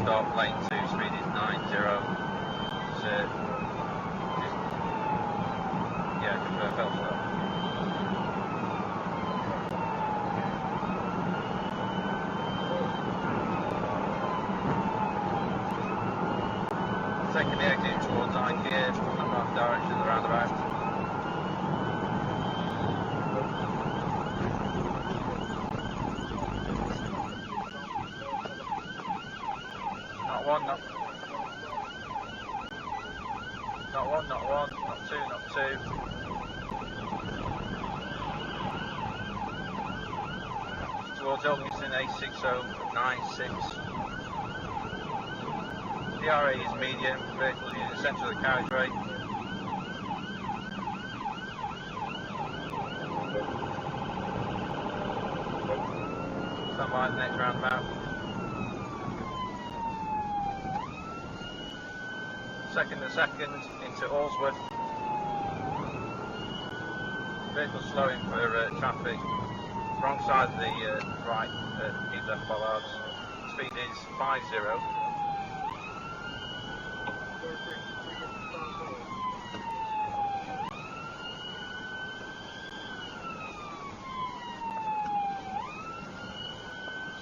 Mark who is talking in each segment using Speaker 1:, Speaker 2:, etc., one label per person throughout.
Speaker 1: stop, lane 2, speed is 90. Just bell stop. Taking the exit towards IKEA, north direction of the roundabout. Not one, not two. Towards Ilkeston, A6096. DRA is medium, vehicle is in the centre of the carriageway. Stand by the next roundabout. Second into Allsworth. Vehicle slowing for traffic. Wrong side of the right, keep left bollards. Speed is 50.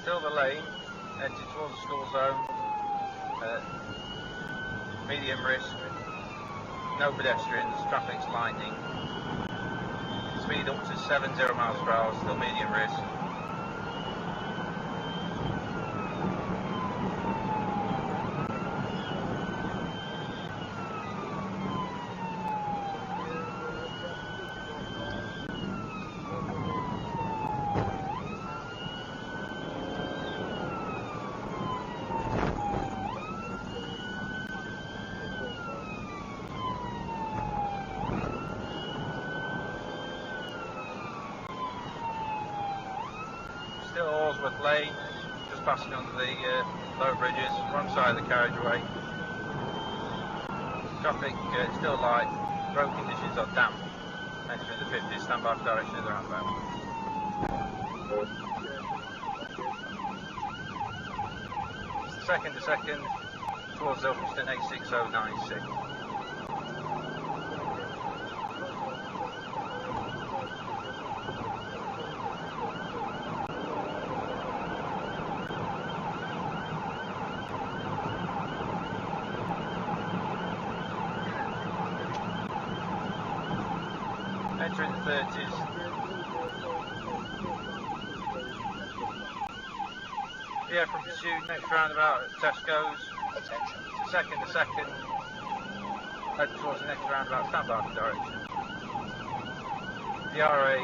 Speaker 1: Still the lane, heading towards the school zone. Medium risk, no pedestrians, traffic's lightning. Speed up to 70 miles per hour, still medium risk. Still Allsworth Lane, just passing under the low bridges, wrong side of the carriageway. Traffic still light, road conditions are damp. Entering the 50s, stand by for direction of the roundabout. Second towards Ilkeston, A6096. Entering the 30s. Yeah, from pursuit, next roundabout at Tesco's.
Speaker 2: Attention.
Speaker 1: Second. Head towards the next roundabout, stand by for direction. The RA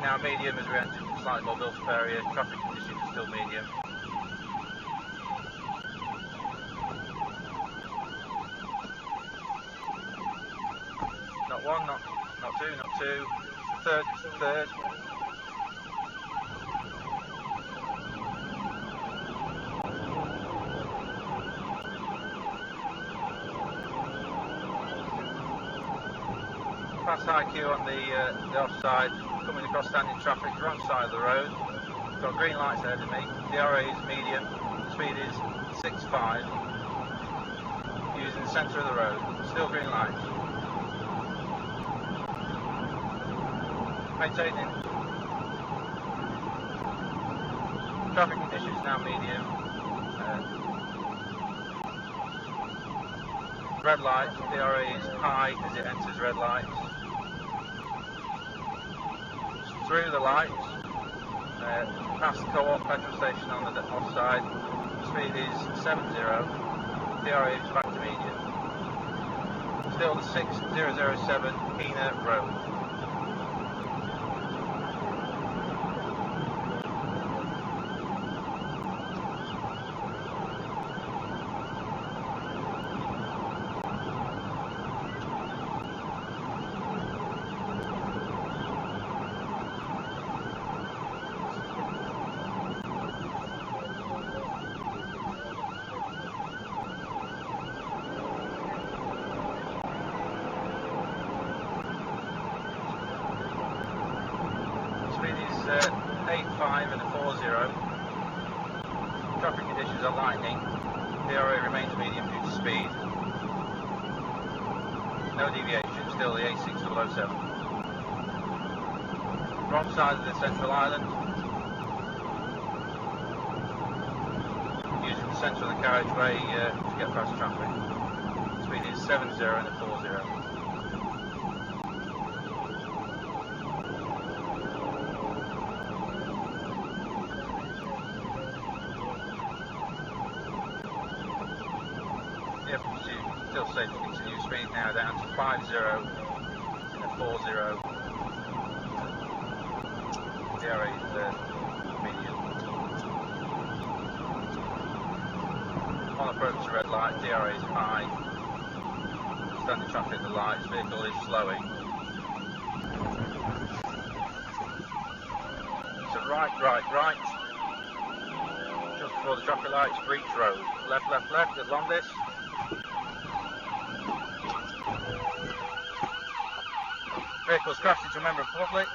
Speaker 1: now medium as we enter the slightly more built-up area. Traffic conditions are still medium. Not one, not two. Third. Past IQ on the offside, coming across standing traffic, wrong side of the road. Got green lights ahead of me. The RA is medium, speed is 65. Using the centre of the road, still green lights. Maintaining. Traffic conditions now medium. Red light, DRA is high as it enters red lights. Through the lights, past the Co-op petrol station on the offside. Speed is 70. DRA is back to medium. Still the 6007 Keena Road. Speed is 85 and a 40. Traffic conditions are lightning. DRA remains medium due to speed. No deviation, still the A6007. Wrong side of the central island. Using the centre of the carriageway to get past traffic. Speed is 70 and a 40. Yep, still safe to continue. Speed now down to 50 in a 40. DRA is medium. On approach to red light, DRA is high. Standing traffic at the lights, vehicle is slowing. So right. Just before the traffic lights, Breach Road. Left at Londis. Vehicles crashed into a member of the public.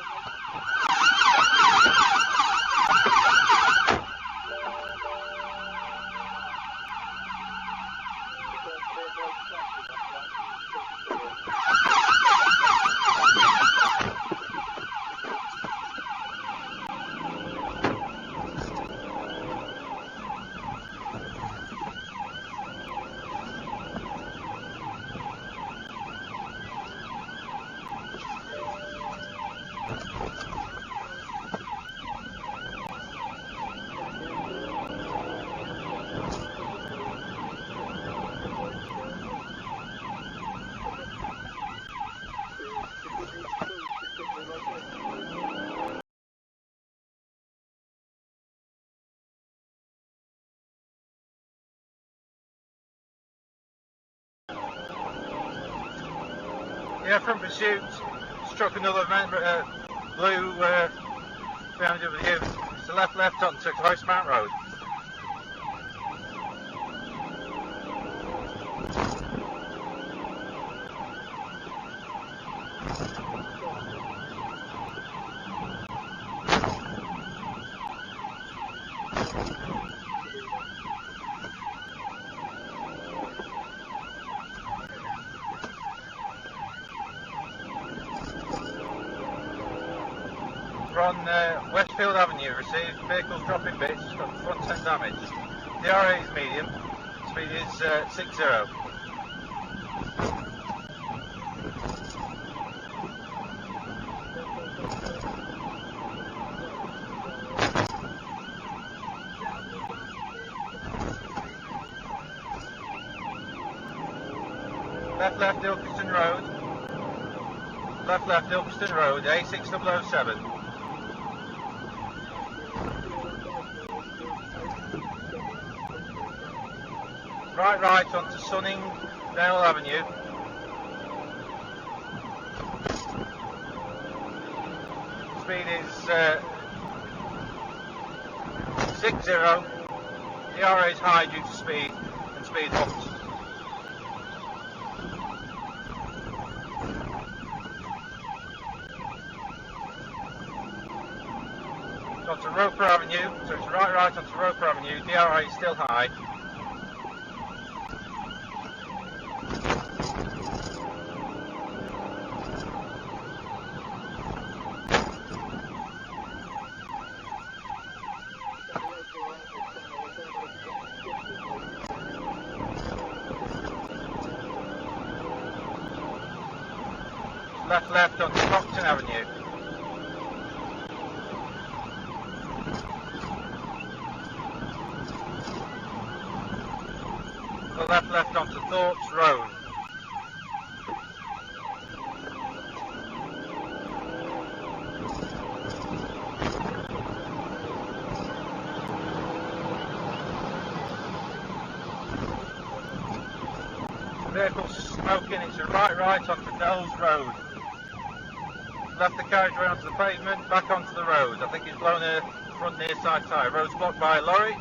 Speaker 1: Yeah, from pursuit, struck another member, blue BMW. It's the left onto Close Mount Road. We're on Westfield Avenue, received vehicles dropping bits, got front end damage. DRA is medium, speed is 60. Left Ilkeston Road. Left Ilkeston Road, A6007. Right onto Sunningdale Avenue. Speed is 60. DRA is high due to speed and speed bumps. Onto Roper Avenue, so it's right onto Roper Avenue. DRA is still high. Left onto Stockton Avenue. Left onto Thorpes Road. Vehicle's smoking, it's a right onto Dells Road. Left the carriageway onto the pavement, back onto the road. I think it's blown a front near side tyre. Road's blocked by a lorry.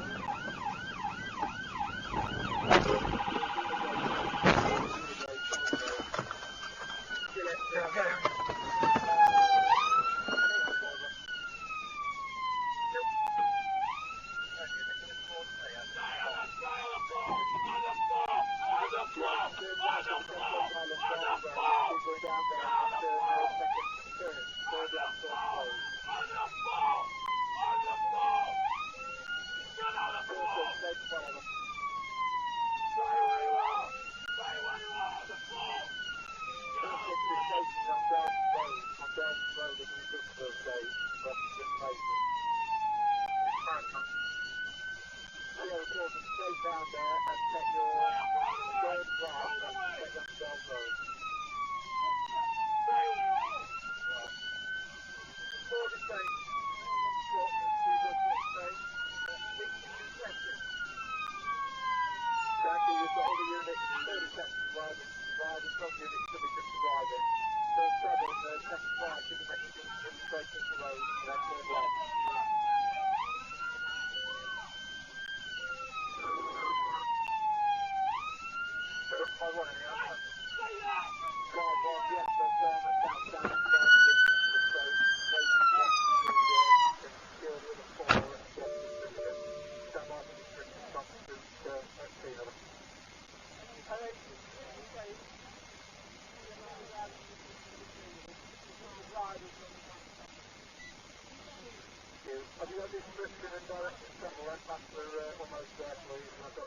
Speaker 2: drifting in direction travel then, Matt, we're almost there, please.